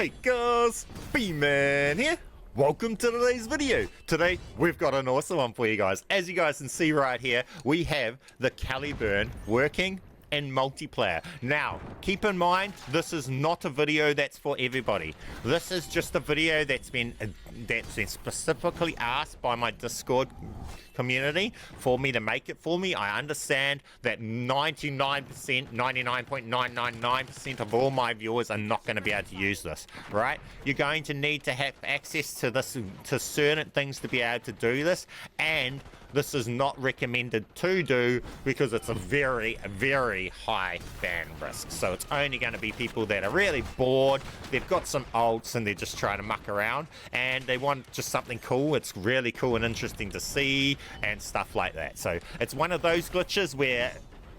Hey guys, B-Man here. Welcome to today's video. Today we've got an awesome one for you guys. As you guys can see right here, we have the CALIBURN working in multiplayer. Now, keep in mind, this is not a video that's for everybody. This is just a video that's been specifically asked by my Discord community for me to make it for me. I understand that 99.999% of all my viewers are not going to be able to use this, right? You're going to need to have access to this, to certain things to be able to do this, and this is not recommended to do because it's a very, very high ban risk. So it's only going to be people that are really bored, they've got some ults and they're just trying to muck around and they want just something cool. It's really cool and interesting to see and stuff like that. So it's one of those glitches where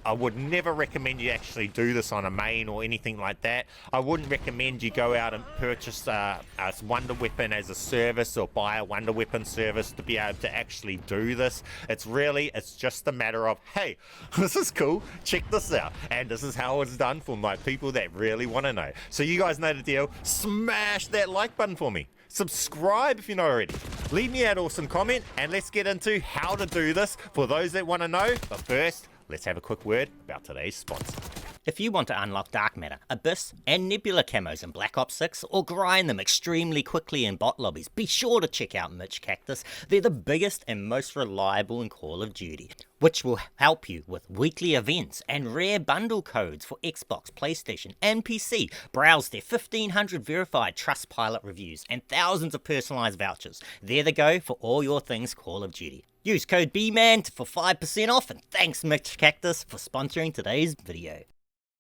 I would never recommend you actually do this on a main or anything like that. I wouldn't recommend you go out and purchase a Wonder Weapon as a service or buy a Wonder Weapon service to be able to actually do this. It's just a matter of, hey, this is cool, check this out. And this is how it's done for my people that really want to know. So you guys know the deal. Smash that like button for me. Subscribe if you're not already. Leave me an awesome comment and let's get into how to do this for those that want to know. But first, let's have a quick word about today's sponsor. If you want to unlock Dark Matter, Abyss, and Nebula camos in Black Ops 6, or grind them extremely quickly in bot lobbies, be sure to check out MitchCactus. They're the biggest and most reliable in Call of Duty, which will help you with weekly events and rare bundle codes for Xbox, PlayStation, and PC. Browse their 1,500 verified Trustpilot reviews and thousands of personalized vouchers. They're the go for all your things Call of Duty. Use code BMAN for 5% off, and thanks MitchCactus for sponsoring today's video.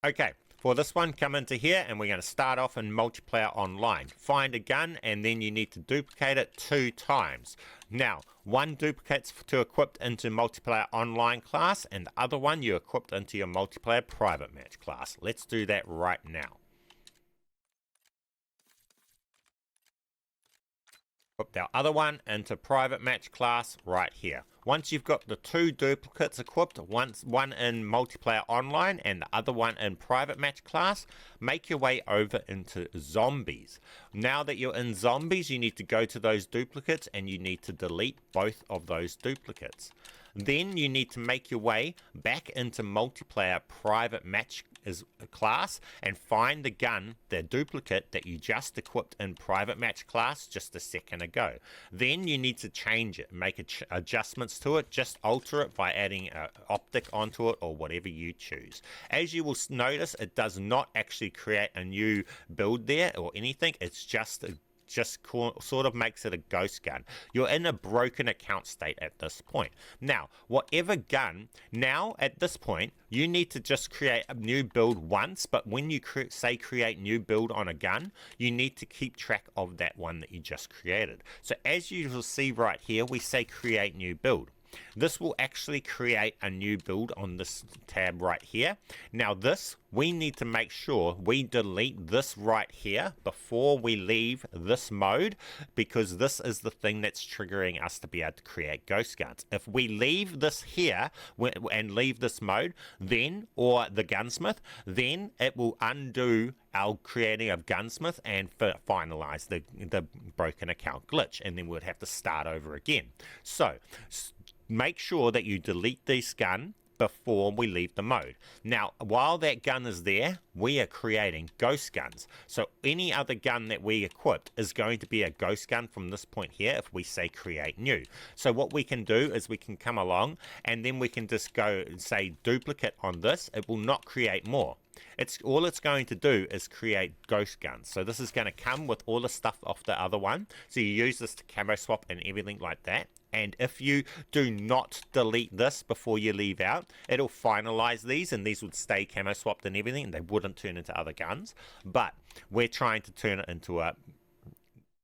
Okay, for this one, come into here and we're going to start off in multiplayer online. Find a gun and then you need to duplicate it 2 times. Now, one duplicates to equip into multiplayer online class and the other one you equipped into your multiplayer private match class. Let's do that right now. Equipped our other one into private match class right here. Once you've got the 2 duplicates equipped, one in multiplayer online and the other one in private match class, make your way over into zombies. Now that you're in zombies, you need to go to those duplicates and you need to delete both of those duplicates. Then you need to make your way back into multiplayer private match class and find the gun, the duplicate that you just equipped in private match class just a second ago. Then you need to change it, make adjustments to it, just alter it by adding an optic onto it or whatever you choose. As you will notice, it does not actually create a new build there or anything. It's just sort of makes it a ghost gun. You're in a broken account state at this point. Now, whatever gun, now at this point, you need to just create a new build once, but when you say create new build on a gun, you need to keep track of that one that you just created. So as you will see right here, we say create new build. This will actually create a new build on this tab right here. Now this, we need to make sure we delete this right here before we leave this mode, because this is the thing that's triggering us to be able to create ghost guns. If we leave this here and leave this mode, then, or the gunsmith, then it will undo our creating of gunsmith and finalize the broken account glitch, and then we'd have to start over again. So make sure that you delete this gun before we leave the mode. Now, while that gun is there, we are creating ghost guns. So any other gun that we equipped is going to be a ghost gun from this point here if we say create new. So what we can do is we can come along and then we can just go and say duplicate on this. It will not create more. All it's going to do is create ghost guns. So this is going to come with all the stuff off the other one. So you use this to camo swap and everything like that. And if you do not delete this before you leave out, it'll finalize these and these would stay camo swapped and everything and they wouldn't turn into other guns. But we're trying to turn it into a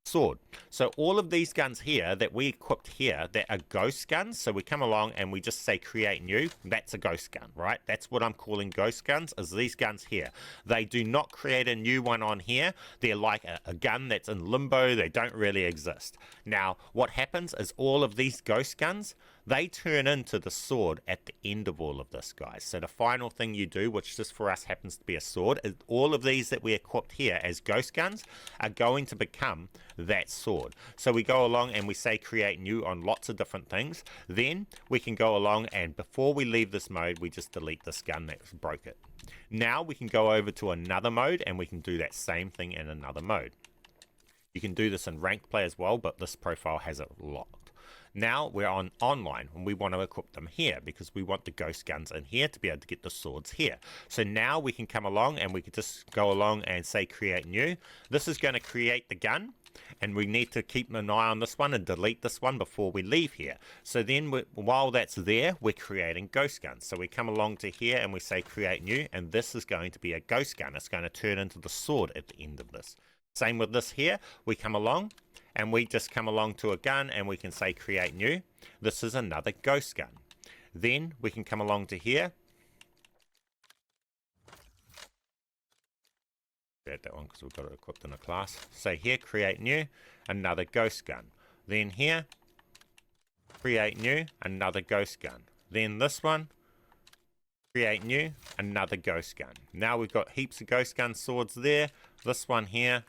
sword. So all of these guns here that we equipped here, that are ghost guns, so we come along and we just say create new, that's a ghost gun, right? That's what I'm calling ghost guns, is these guns here. They do not create a new one on here. They're like a gun that's in limbo. They don't really exist. Now what happens is all of these ghost guns, They turn into the sword at the end of all of this, guys. So the final thing you do, which just for us happens to be a sword, is all of these that we equipped here as ghost guns are going to become that sword. So we go along and we say create new on lots of different things. Then we can go along and before we leave this mode, we just delete this gun that broke it. Now we can go over to another mode and we can do that same thing in another mode. You can do this in ranked play as well, but this profile has it locked. Now we're on online and we want to equip them here because we want the ghost guns in here to be able to get the swords here. So now we can come along and we can just go along and say create new. This is going to create the gun and we need to keep an eye on this one and delete this one before we leave here. So then while that's there, we're creating ghost guns. So we come along to here and we say create new, and this is going to be a ghost gun. It's going to turn into the sword at the end of this. Same with this here. We come along and we just come along to a gun and we can say create new. This is another ghost gun. Then we can come along to here. Add that one because we've got it equipped in a class. So here create new, another ghost gun. Then here create new, another ghost gun. Then this one create new, another ghost gun. Now we've got heaps of ghost gun swords there. This one here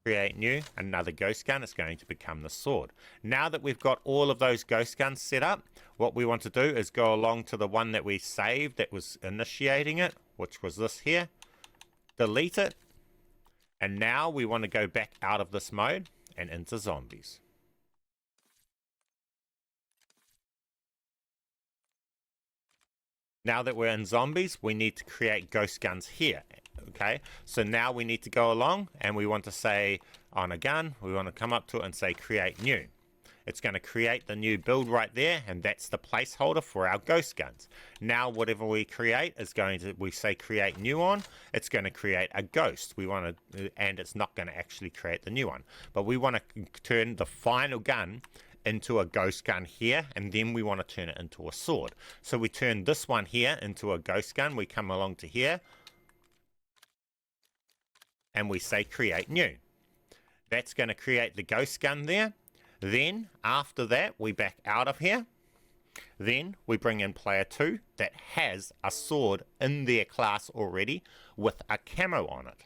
create new, another ghost gun. It's going to become the sword. Now that we've got all of those ghost guns set up, what we want to do is go along to the one that we saved that was initiating it, which was this here, delete it, and now we want to go back out of this mode and into zombies. Now that we're in zombies, we need to create ghost guns here. Okay, so now we need to go along and we want to say on a gun, we want to come up to it and say create new. It's going to create the new build right there, and that's the placeholder for our ghost guns. Now whatever we create is going to, we say create new on, it's going to create a ghost. We want to, and it's not going to actually create the new one, but we want to turn the final gun into a ghost gun here, and then we want to turn it into a sword. So we turn this one here into a ghost gun. We come along to here and we say create new. That's going to create the ghost gun there. Then after that we back out of here. Then we bring in player 2 that has a sword in their class already with a camo on it.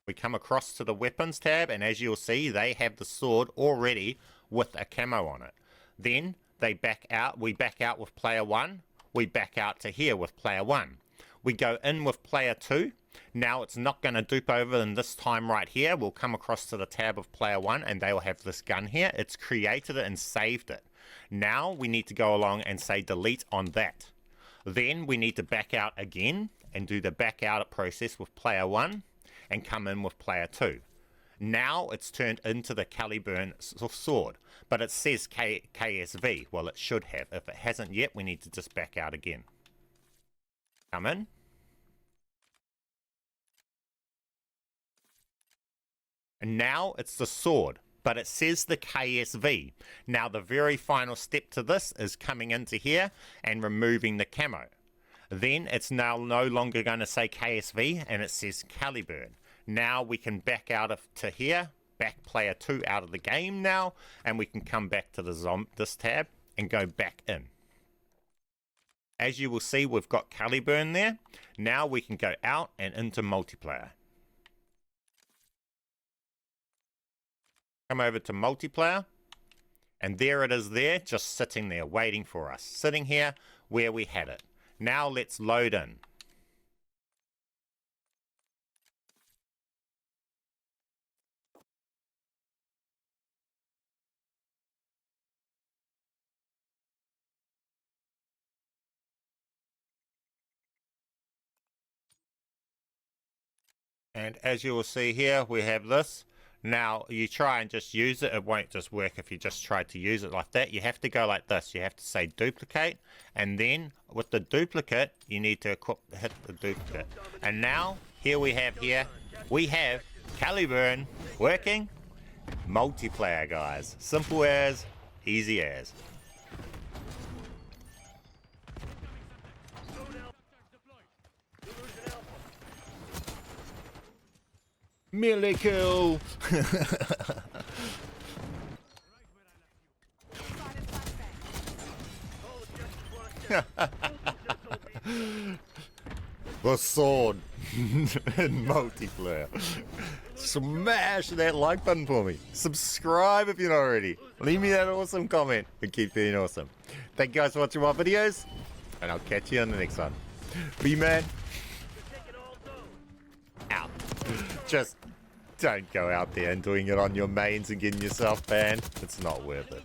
We come across to the weapons tab, and as you'll see, they have the sword already with a camo on it. Then they back out. We back out with player 1. We back out to here with player 1. We go in with player 2. Now it's not going to dupe over, and this time right here we'll come across to the tab of player 1 and they will have this gun here. It's created it and saved it. Now we need to go along and say delete on that. Then we need to back out again and do the back out process with player 1 and come in with player 2. Now it's turned into the CALIBURN sword, but it says KSV. Well, it should have. If it hasn't yet, we need to just back out again. Come in. And now it's the sword, but it says the KSV. Now the very final step to this is coming into here and removing the camo. Then it's now no longer going to say KSV and it says CALIBURN. Now we can back out of to here, back player 2 out of the game now, and we can come back to this tab and go back in. As you will see, we've got CALIBURN there. Now we can go out and into multiplayer. Come over to multiplayer, and there it is there, just sitting there waiting for us. Sitting here where we had it. Now let's load in. And as you will see here, we have this. Now you try and just use it, it won't just work if you just try to use it like that. You have to go like this. You have to say duplicate, and then with the duplicate you need to hit the duplicate. And now here we have CALIBURN working multiplayer, guys. Simple as, easy as. Melee kill! The sword in multiplayer. Smash that like button for me. Subscribe if you're not already. Leave me that awesome comment and keep being awesome. Thank you guys for watching my videos, and I'll catch you on the next one. Be man. Out. Just don't go out there and doing it on your mains and getting yourself banned. It's not worth it.